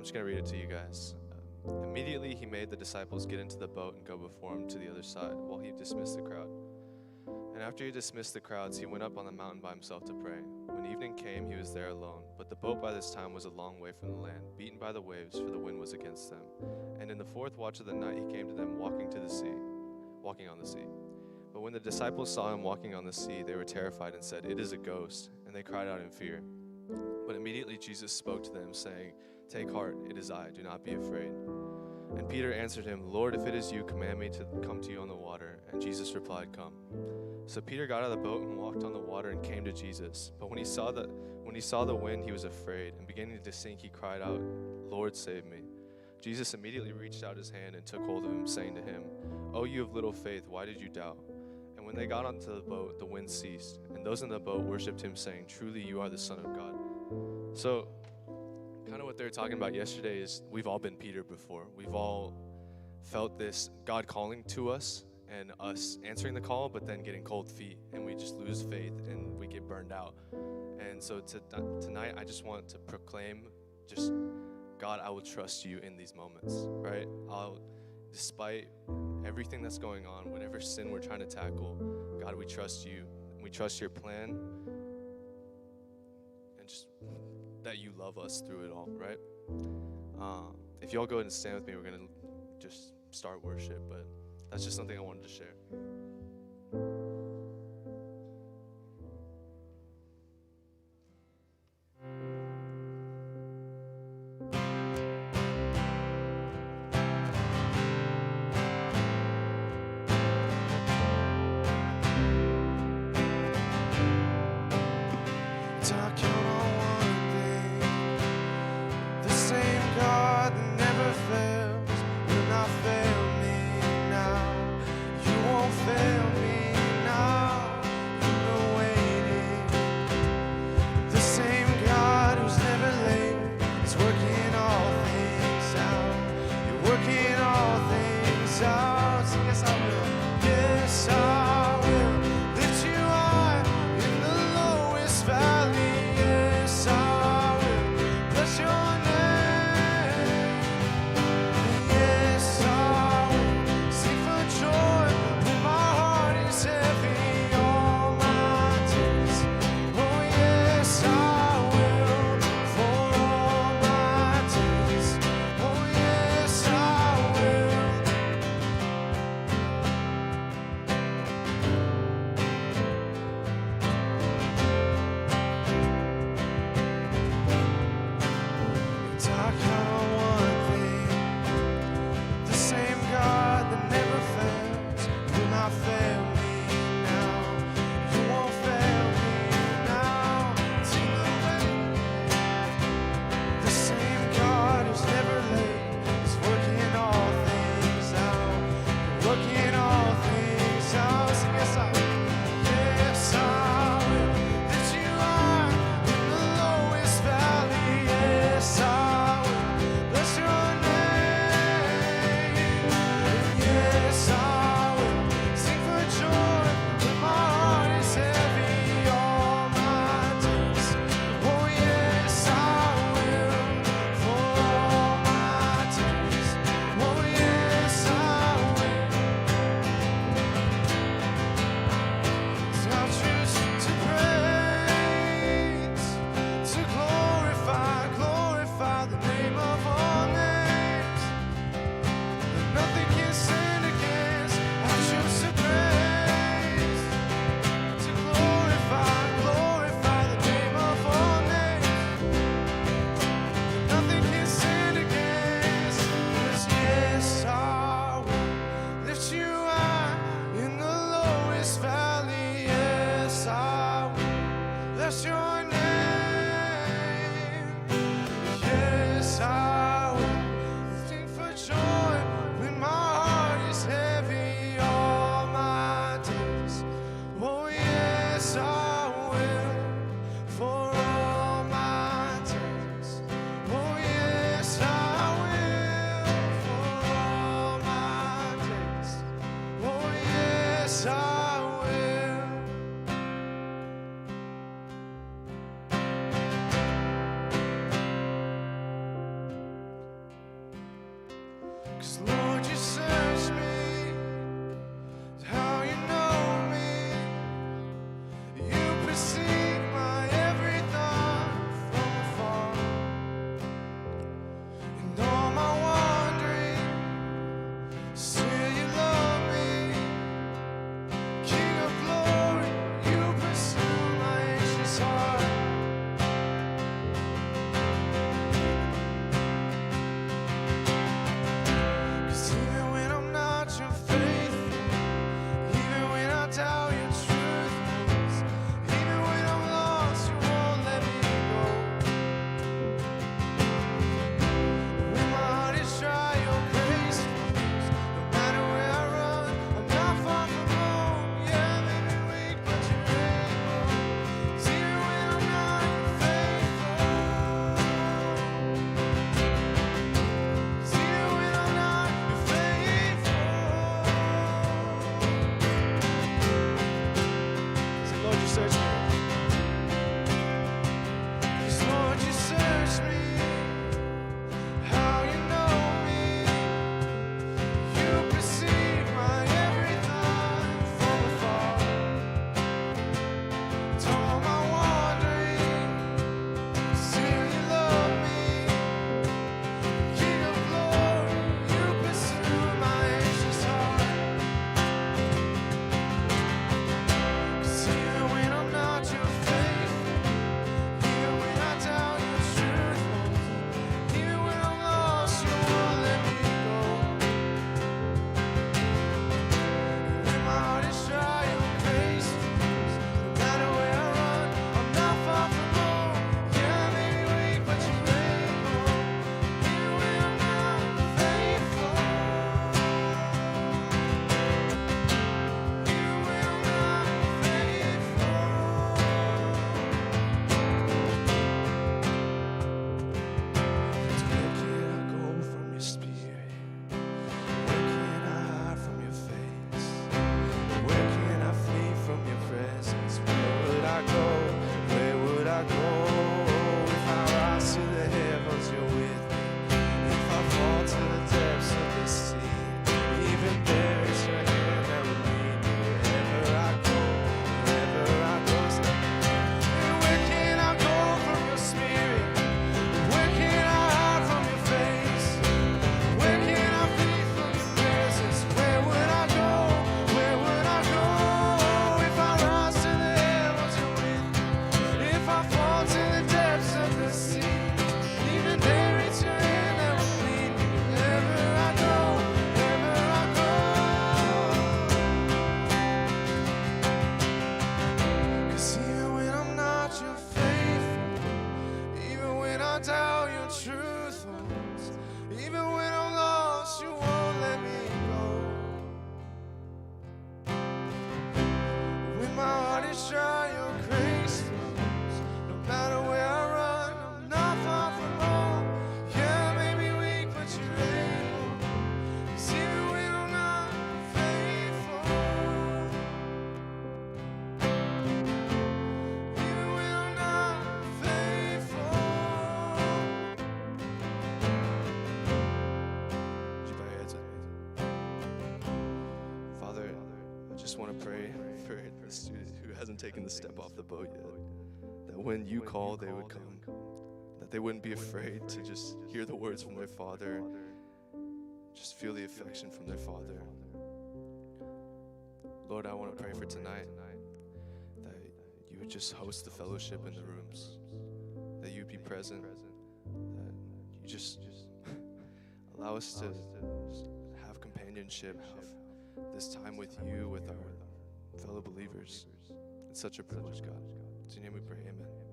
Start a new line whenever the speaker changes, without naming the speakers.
just going to read it to you guys. Immediately he made the disciples get into the boat and go before him to the other side while he dismissed the crowd. And after he dismissed the crowds, he went up on the mountain by himself to pray. When evening came, he was there alone. But the boat by this time was a long way from the land, beaten by the waves, for the wind was against them. And in the fourth watch of the night he came to them walking on the sea. But when the disciples saw him walking on the sea, they were terrified and said, "It is a ghost," and they cried out in fear. But immediately Jesus spoke to them, saying, "Take heart, it is I, do not be afraid." And Peter answered him, "Lord, if it is you, command me to come to you on the water." And Jesus replied, "Come." So Peter got out of the boat and walked on the water and came to Jesus. But when he saw the wind, he was afraid, and beginning to sink, he cried out, "Lord, save me." Jesus immediately reached out his hand and took hold of him, saying to him, "O you of little faith, why did you doubt?" And when they got onto the boat, the wind ceased, and those in the boat worshipped him, saying, "Truly you are the Son of God." So kind of what they were talking about yesterday is we've all been Peter before. We've all felt this God calling to us and us answering the call, but then getting cold feet, and we just lose faith and we get burned out. And so tonight I just want to proclaim, just, God, I will trust you in these moments, right? Despite everything that's going on, whatever sin we're trying to tackle, God, we trust you. We trust your plan, and just that you love us through it all, right? If y'all go ahead and stand with me, we're going to just start worship, but that's just something I wanted to share. Lord, you search me, how you know me. You perceive my every thought from afar. In all my wandering, still you love me. King of glory, you pursue my anxious heart. Taking the step off the boat yet, that when you call, they would come, that they wouldn't be afraid to just hear the words from their Father, just feel the affection from their Father. Lord, I want to pray for tonight, that you would just host the fellowship in the rooms, that you'd be present, that you just allow us to have companionship, have this time with you, with our fellow believers. It's such a privilege, God. In your name we pray, amen.